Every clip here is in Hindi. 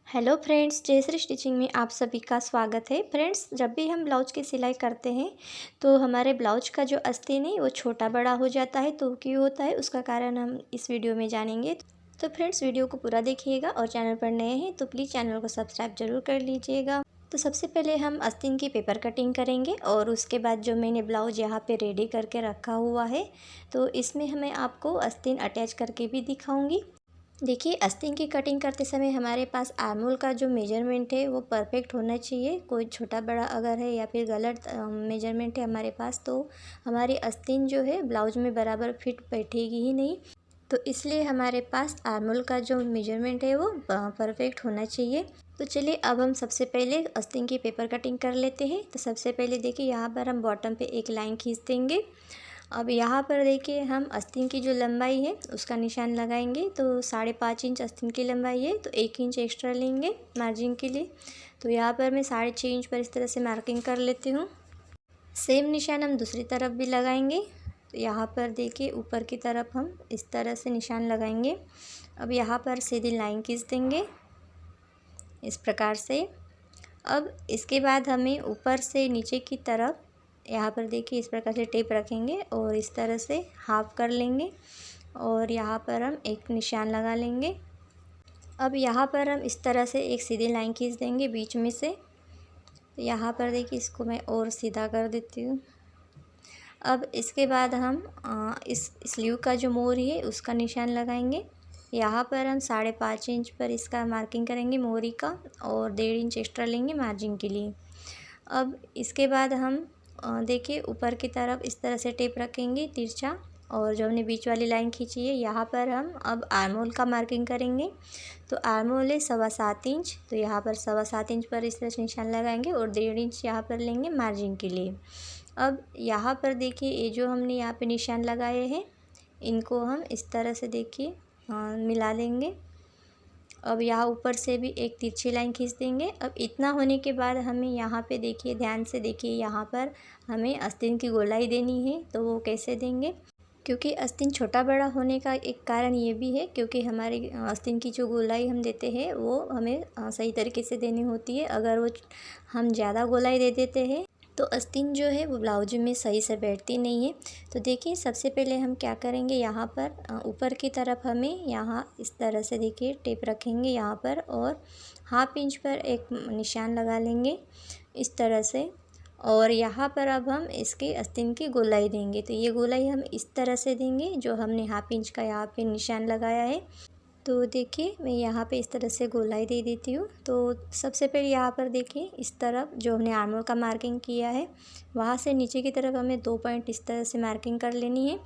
हेलो फ्रेंड्स, जयश्री स्टिचिंग में आप सभी का स्वागत है। फ्रेंड्स, जब भी हम ब्लाउज की सिलाई करते हैं तो हमारे ब्लाउज का जो आस्तीन है वो छोटा बड़ा हो जाता है। तो क्यों होता है, उसका कारण हम इस वीडियो में जानेंगे। तो फ्रेंड्स, वीडियो को पूरा देखिएगा और चैनल पर नए हैं तो प्लीज़ चैनल को सब्सक्राइब जरूर कर लीजिएगा। तो सबसे पहले हम आस्तीन की पेपर कटिंग करेंगे और उसके बाद जो मैंने ब्लाउज यहाँ पे रेडी करके रखा हुआ है तो इसमें मैं आपको आस्तीन अटैच करके भी दिखाऊंगी। देखिए, आस्तीन की कटिंग करते समय हमारे पास आर्म होल का जो मेजरमेंट है वो परफेक्ट होना चाहिए। कोई छोटा बड़ा अगर है या फिर गलत मेजरमेंट है हमारे पास तो हमारी आस्तीन जो है ब्लाउज में बराबर फिट बैठेगी ही नहीं। तो इसलिए हमारे पास आर्म होल का जो मेजरमेंट है वो परफेक्ट होना चाहिए। तो चलिए, अब हम सबसे पहले आस्तीन की पेपर कटिंग कर लेते हैं। तो सबसे पहले देखिए, यहाँ पर हम बॉटम पे एक लाइन खींच देंगे। अब यहाँ पर देखिए, हम आस्तीन की जो लंबाई है उसका निशान लगाएंगे। तो 5.5 इंच आस्तीन की लंबाई है तो 1 इंच एक्स्ट्रा लेंगे मार्जिन के लिए। तो यहाँ पर मैं 6.5 इंच पर इस तरह से मार्किंग कर लेती हूँ। सेम निशान हम दूसरी तरफ भी लगाएंगे। तो यहाँ पर देखिए, ऊपर की तरफ हम इस तरह से निशान लगाएंगे। अब यहाँ पर सीधी लाइन खींच देंगे इस प्रकार से। अब इसके बाद हमें ऊपर से नीचे की तरफ यहाँ पर देखिए इस प्रकार से टेप रखेंगे और इस तरह से हाफ कर लेंगे और यहाँ पर हम एक निशान लगा लेंगे। अब यहाँ पर हम इस तरह से एक सीधी लाइन खींच देंगे बीच में से। यहाँ पर देखिए, इसको मैं और सीधा कर देती हूँ। अब इसके बाद हम इस स्लीव का जो मोरी है उसका निशान लगाएंगे। यहाँ पर हम 5.5 इंच पर इसका मार्किंग करेंगे मोरी का और 1.5 इंच एक्स्ट्रा लेंगे मार्जिन के लिए। अब इसके बाद हम देखिए ऊपर की तरफ इस तरह से टेप रखेंगे तिरछा और जो हमने बीच वाली लाइन खींची है यहाँ पर हम अब आर्म होल का मार्किंग करेंगे। तो आर्म होल है 7.25 इंच। तो यहाँ पर 7.25 इंच पर इस तरह से निशान लगाएंगे और 1.5 इंच यहाँ पर लेंगे मार्जिन के लिए। अब यहाँ पर देखिए, ये जो हमने यहाँ पे निशान लगाए हैं इनको हम इस तरह से देखिए मिला लेंगे। अब यहाँ ऊपर से भी एक तिरछी लाइन खींच देंगे। अब इतना होने के बाद हमें यहाँ पे देखिए, ध्यान से देखिए, यहाँ पर हमें आस्तीन की गोलाई देनी है। तो वो कैसे देंगे, क्योंकि आस्तीन छोटा बड़ा होने का एक कारण ये भी है क्योंकि हमारी आस्तीन की जो गोलाई हम देते हैं वो हमें सही तरीके से देनी होती है। अगर वो हम ज़्यादा गोलाई दे देते हैं तो आस्तीन जो है वो ब्लाउज में सही से बैठती नहीं है। तो देखिए, सबसे पहले हम क्या करेंगे, यहाँ पर ऊपर की तरफ हमें यहाँ इस तरह से देखिए टेप रखेंगे यहाँ पर और 1/2 इंच पर एक निशान लगा लेंगे इस तरह से। और यहाँ पर अब हम इसके आस्तीन की गोलाई देंगे। तो ये गोलाई हम इस तरह से देंगे जो हमने 1/2 इंच का यहाँ पे निशान लगाया है। तो देखिए, मैं यहाँ पे इस तरह से गोलाई दे देती हूँ। तो सबसे पहले यहाँ पर देखिए, इस तरफ जो हमने आर्म होल का मार्किंग किया है वहाँ से नीचे की तरफ हमें 2 पॉइंट इस तरह से मार्किंग कर लेनी है।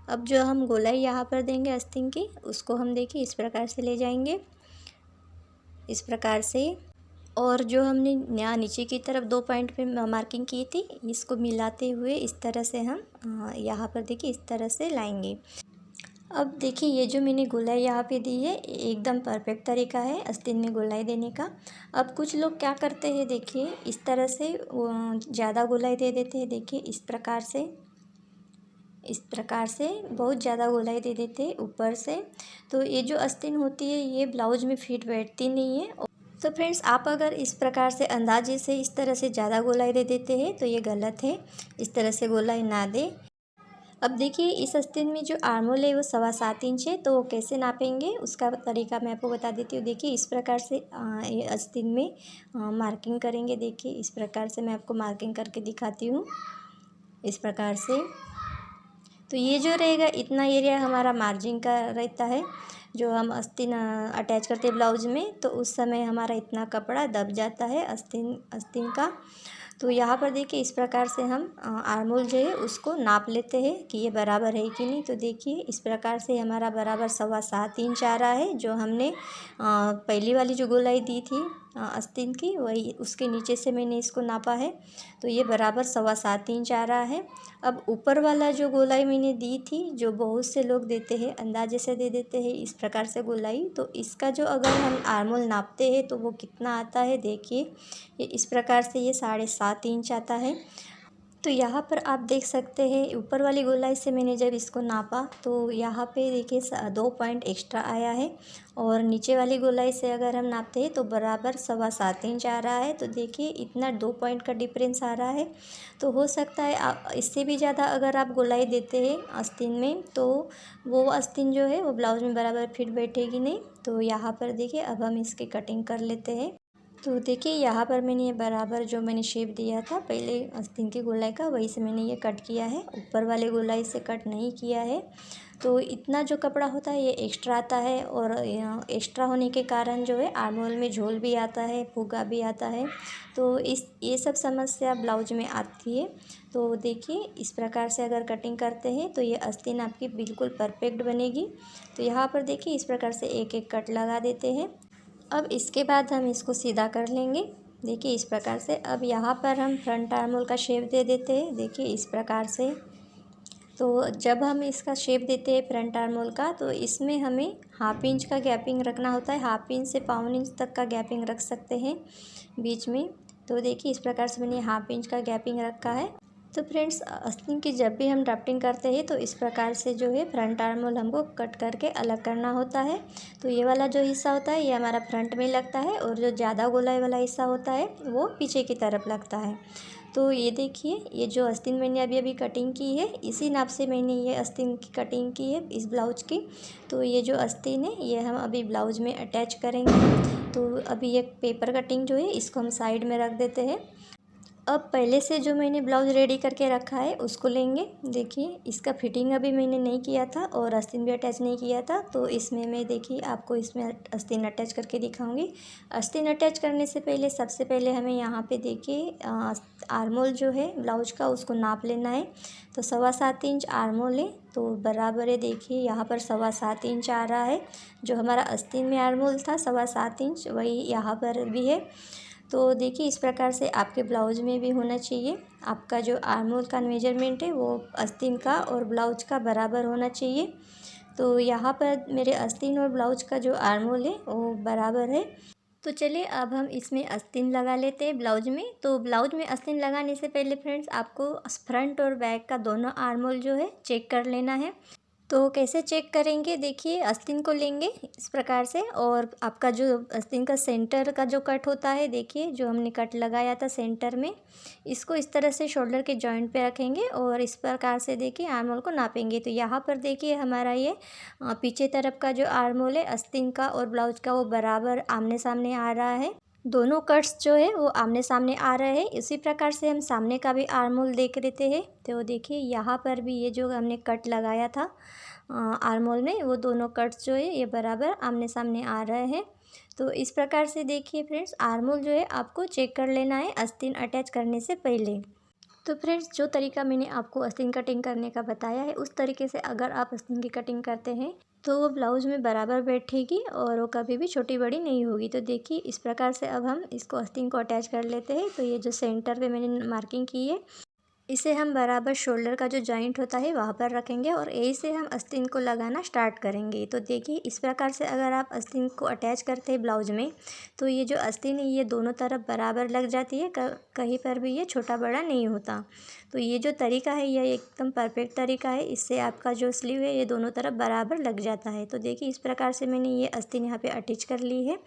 अब जो हम गोलाई यहाँ पर देंगे आस्तीन की उसको हम देखिए इस प्रकार से ले जाएंगे, इस प्रकार से। और जो हमने यहाँ नीचे की तरफ 2 पॉइंट पे मार्किंग की थी इसको मिलाते हुए इस तरह से हम यहाँ पर देखिए इस तरह से लाएंगे। अब देखिए, ये जो मैंने गोलाई यहाँ पे दी है एकदम परफेक्ट तरीका है आस्तीन में गोलाई देने का। अब कुछ लोग क्या करते हैं, देखिए इस तरह से ज़्यादा गोलाई दे देते हैं। देखिए इस प्रकार से, इस प्रकार से बहुत ज़्यादा गोलाई दे देते हैं ऊपर से। तो ये जो आस्तीन होती है ये ब्लाउज में फिट बैठती नहीं है। तो फ्रेंड्स, आप अगर इस प्रकार से अंदाजे से इस तरह से ज़्यादा गोलाई दे देते हैं तो ये गलत है। इस तरह से गोलाई ना दें। अब देखिए, इस आस्तीन में जो आर्म होल है वो 7.25 इंच है। तो वो कैसे नापेंगे उसका तरीका मैं आपको बता देती हूँ। देखिए इस प्रकार से ये आस्तीन में मार्किंग करेंगे। देखिए इस प्रकार से मैं आपको मार्किंग करके दिखाती हूँ, इस प्रकार से। तो ये जो रहेगा इतना एरिया हमारा मार्जिन का रहता है। जो हम आस्तीन अटैच करते हैं ब्लाउज में तो उस समय हमारा इतना कपड़ा दब जाता है आस्तीन आस्तीन का। तो यहाँ पर देखिए इस प्रकार से हम आर्म होल जो है उसको नाप लेते हैं कि ये बराबर है कि नहीं। तो देखिए इस प्रकार से हमारा बराबर 7.25 इंच आ रहा है। जो हमने पहली वाली जो गोलाई दी थी आस्तीन की वही उसके नीचे से मैंने इसको नापा है। तो ये बराबर 7.25 इंच आ रहा है। अब ऊपर वाला जो गोलाई मैंने दी थी, जो बहुत से लोग देते हैं अंदाजे से दे देते हैं इस प्रकार से गोलाई, तो इसका जो अगर हम आर्म होल नापते हैं तो वो कितना आता है देखिए, ये इस प्रकार से ये 7.5 इंच आता है। तो यहाँ पर आप देख सकते हैं ऊपर वाली गोलाई से मैंने जब इसको नापा तो यहाँ पे देखिए 2 पॉइंट एक्स्ट्रा आया है, और नीचे वाली गोलाई से अगर हम नापते हैं तो बराबर 7.25 इंच आ रहा है। तो देखिए इतना 2 पॉइंट का डिफरेंस आ रहा है। तो हो सकता है इससे भी ज़्यादा अगर आप गोलाई देते हैं आस्तीन में तो वो आस्तीन जो है वो ब्लाउज में बराबर फिट बैठेगी नहीं। तो यहाँ पर देखिए अब हम इसकी कटिंग कर लेते हैं। तो देखिए यहाँ पर मैंने ये बराबर जो मैंने शेप दिया था पहले आस्तीन की गोलाई का, वही से मैंने ये कट किया है, ऊपर वाले गोलाई से कट नहीं किया है। तो इतना जो कपड़ा होता है ये एक्स्ट्रा आता है, और एक्स्ट्रा होने के कारण जो है आर्म होल में झोल भी आता है, फुगा भी आता है। तो ये सब समस्या ब्लाउज में आती है। तो देखिए इस प्रकार से अगर कटिंग करते हैं तो ये आस्तीन आपकी बिल्कुल परफेक्ट बनेगी। तो यहाँ पर देखिए इस प्रकार से एक एक कट लगा देते हैं। अब इसके बाद हम इसको सीधा कर लेंगे। देखिए इस प्रकार से अब यहाँ पर हम फ्रंट आर्म होल का शेप दे देते हैं। देखिए इस प्रकार से। तो जब हम इसका शेप देते हैं फ्रंट आर्म होल का तो इसमें हमें 1/2 इंच का गैपिंग रखना होता है। 1/2 इंच से 1/4 इंच तक का गैपिंग रख सकते हैं बीच में। तो देखिए इस प्रकार से मैंने 1/2 इंच का गैपिंग रखा है। तो फ्रेंड्स आस्तीन की जब भी हम ड्राफ्टिंग करते हैं तो इस प्रकार से जो है फ्रंट आर्म होल हमको कट करके अलग करना होता है। तो ये वाला जो हिस्सा होता है ये हमारा फ्रंट में लगता है, और जो ज़्यादा गोलाई वाला हिस्सा होता है वो पीछे की तरफ लगता है। तो ये देखिए ये जो आस्तीन मैंने अभी अभी कटिंग की है इसी नाप से मैंने ये आस्तीन की कटिंग की है इस ब्लाउज की। तो ये जो आस्तीन है ये हम अभी ब्लाउज में अटैच करेंगे। तो अभी ये पेपर कटिंग जो है इसको हम साइड में रख देते हैं। अब पहले से जो मैंने ब्लाउज़ रेडी करके रखा है उसको लेंगे। देखिए इसका फिटिंग अभी मैंने नहीं किया था और आस्तीन भी अटैच नहीं किया था, तो इसमें मैं देखिए आपको इसमें आस्तीन अटैच करके दिखाऊंगी। आस्तीन अटैच करने से पहले सबसे पहले हमें यहाँ पे देखिए आर्म होल जो है ब्लाउज का उसको नाप लेना है। तो 7.25 इंच आर्म होल है, तो बराबर है। देखिए यहाँ पर 7.25 इंच आ रहा है। जो हमारा आस्तीन में आर्म होल था 7.25 इंच वही यहाँ पर भी है। तो देखिए इस प्रकार से आपके ब्लाउज में भी होना चाहिए। आपका जो आर्म होल का मेजरमेंट है वो आस्तीन का और ब्लाउज का बराबर होना चाहिए। तो यहाँ पर मेरे आस्तीन और ब्लाउज का जो आर्म होल है वो बराबर है। तो चलिए अब हम इसमें आस्तीन लगा लेते हैं ब्लाउज में। तो ब्लाउज में आस्तीन लगाने से पहले फ्रेंड्स आपको फ्रंट और बैक का दोनों आर्म होल जो है चेक कर लेना है। तो कैसे चेक करेंगे, देखिए आस्तीन को लेंगे इस प्रकार से, और आपका जो आस्तीन का सेंटर का जो कट होता है देखिए जो हमने कट लगाया था सेंटर में, इसको इस तरह से शोल्डर के जॉइंट पे रखेंगे और इस प्रकार से देखिए आर्म होल को नापेंगे। तो यहाँ पर देखिए हमारा ये पीछे तरफ का जो आर्म होल है आस्तीन का और ब्लाउज का वो बराबर आमने सामने आ रहा है। दोनों कट्स जो है वो आमने सामने आ रहे हैं। इसी प्रकार से हम सामने का भी आर्म होल देख लेते हैं। तो देखिए यहाँ पर भी ये जो हमने कट लगाया था आर्म होल में वो दोनों कट्स जो है ये बराबर आमने सामने आ रहे हैं। तो इस प्रकार से देखिए फ्रेंड्स आर्म होल जो है आपको चेक कर लेना है आस्तीन अटैच करने से पहले। तो फ्रेंड्स जो तरीका मैंने आपको आस्तीन कटिंग करने का बताया है उस तरीके से अगर आप आस्तीन की कटिंग करते हैं तो वो ब्लाउज़ में बराबर बैठेगी और वो कभी भी छोटी बड़ी नहीं होगी। तो देखिए इस प्रकार से अब हम इसको आस्तीन को अटैच कर लेते हैं। तो ये जो सेंटर पे मैंने मार्किंग की है इसे हम बराबर शोल्डर का जो जॉइंट होता है वहाँ पर रखेंगे और यही से हम आस्तीन को लगाना स्टार्ट करेंगे। तो देखिए इस प्रकार से अगर आप आस्तीन को अटैच करते हैं ब्लाउज में तो ये जो आस्तीन है ये दोनों तरफ बराबर लग जाती है, कहीं पर भी ये छोटा बड़ा नहीं होता। तो ये जो तरीका है ये एकदम परफेक्ट तरीका है, इससे आपका जो स्लीव है ये दोनों तरफ बराबर लग जाता है। तो देखिए इस प्रकार से मैंने ये आस्तीन यहाँ पे अटैच कर ली है।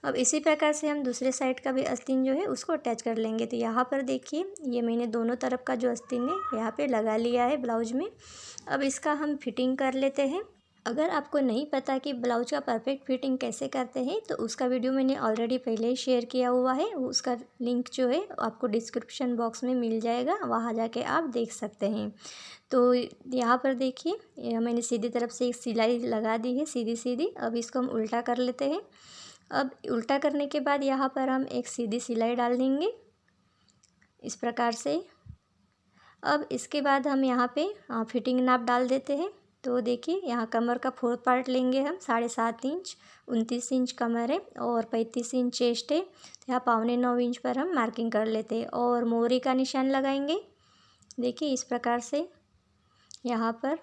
अब इसी प्रकार से हम दूसरे साइड का भी आस्तीन जो है उसको अटैच कर लेंगे। तो यहाँ पर देखिए ये मैंने दोनों तरफ का जो आस्तीन है यहाँ पे लगा लिया है ब्लाउज में। अब इसका हम फिटिंग कर लेते हैं। अगर आपको नहीं पता कि ब्लाउज का परफेक्ट फिटिंग कैसे करते हैं तो उसका वीडियो मैंने ऑलरेडी पहले ही शेयर किया हुआ है, उसका लिंक जो है आपको डिस्क्रिप्शन बॉक्स में मिल जाएगा, वहाँ जाके आप देख सकते हैं। तो यहाँ पर देखिए मैंने सीधी तरफ से एक सिलाई लगा दी है सीधी सीधी। अब इसको हम उल्टा कर लेते हैं। अब उल्टा करने के बाद यहाँ पर हम एक सीधी सिलाई डाल देंगे इस प्रकार से। अब इसके बाद हम यहाँ पे फिटिंग नाप डाल देते हैं। तो देखिए यहाँ कमर का 4th पार्ट लेंगे हम 7.5 इंच, 29 इंच कमर है और 35 इंच चेस्ट है। तो यहाँ 8.25 इंच पर हम मार्किंग कर लेते हैं और मोहरी का निशान लगाएंगे। देखिए इस प्रकार से यहाँ पर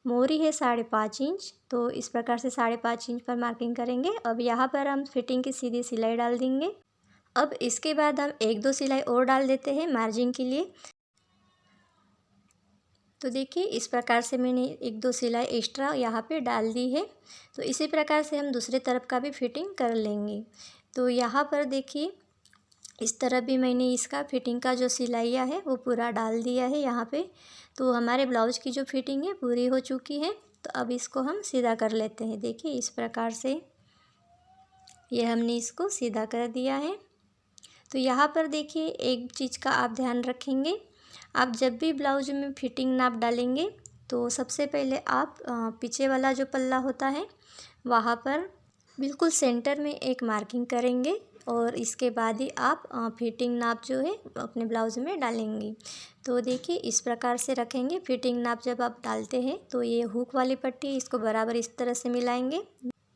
मोहरी है 5.5 इंच, तो इस प्रकार से 5.5 इंच पर मार्किंग करेंगे। अब यहाँ पर हम फिटिंग की सीधी सिलाई डाल देंगे। अब इसके बाद हम 1-2 सिलाई और डाल देते हैं मार्जिन के लिए। तो देखिए इस प्रकार से मैंने 1-2 सिलाई एक्स्ट्रा यहाँ पे डाल दी है। तो इसी प्रकार से हम दूसरे तरफ का भी फिटिंग कर लेंगे। तो यहाँ पर देखिए इस तरफ भी मैंने इसका फिटिंग का जो सिलाइयाँ है वो पूरा डाल दिया है यहाँ पे। तो हमारे ब्लाउज की जो फिटिंग है पूरी हो चुकी है। तो अब इसको हम सीधा कर लेते हैं। देखिए इस प्रकार से ये हमने इसको सीधा कर दिया है। तो यहाँ पर देखिए एक चीज़ का आप ध्यान रखेंगे, आप जब भी ब्लाउज में फिटिंग नाप डालेंगे तो सबसे पहले आप पीछे वाला जो पल्ला होता है वहाँ पर बिल्कुल सेंटर में एक मार्किंग करेंगे और इसके बाद ही आप फिटिंग नाप जो है अपने ब्लाउज में डालेंगे। तो देखिए इस प्रकार से रखेंगे। फिटिंग नाप जब आप डालते हैं तो ये हुक वाली पट्टी इसको बराबर इस तरह से मिलाएंगे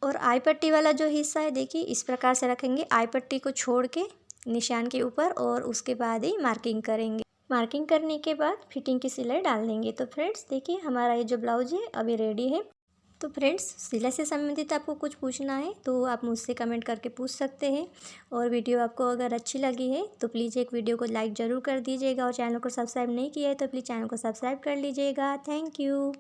और आई पट्टी वाला जो हिस्सा है देखिए इस प्रकार से रखेंगे। आई पट्टी को छोड़ के निशान के ऊपर और उसके बाद ही मार्किंग करेंगे। मार्किंग करने के बाद फिटिंग की सिलाई डाल देंगे। तो फ्रेंड्स देखिए हमारा ये जो ब्लाउज है अभी रेडी है। तो फ्रेंड्स सिलाई से संबंधित आपको कुछ पूछना है तो आप मुझसे कमेंट करके पूछ सकते हैं। और वीडियो आपको अगर अच्छी लगी है तो प्लीज़ एक वीडियो को लाइक ज़रूर कर दीजिएगा और चैनल को सब्सक्राइब नहीं किया है तो प्लीज़ चैनल को सब्सक्राइब कर लीजिएगा। Thank you.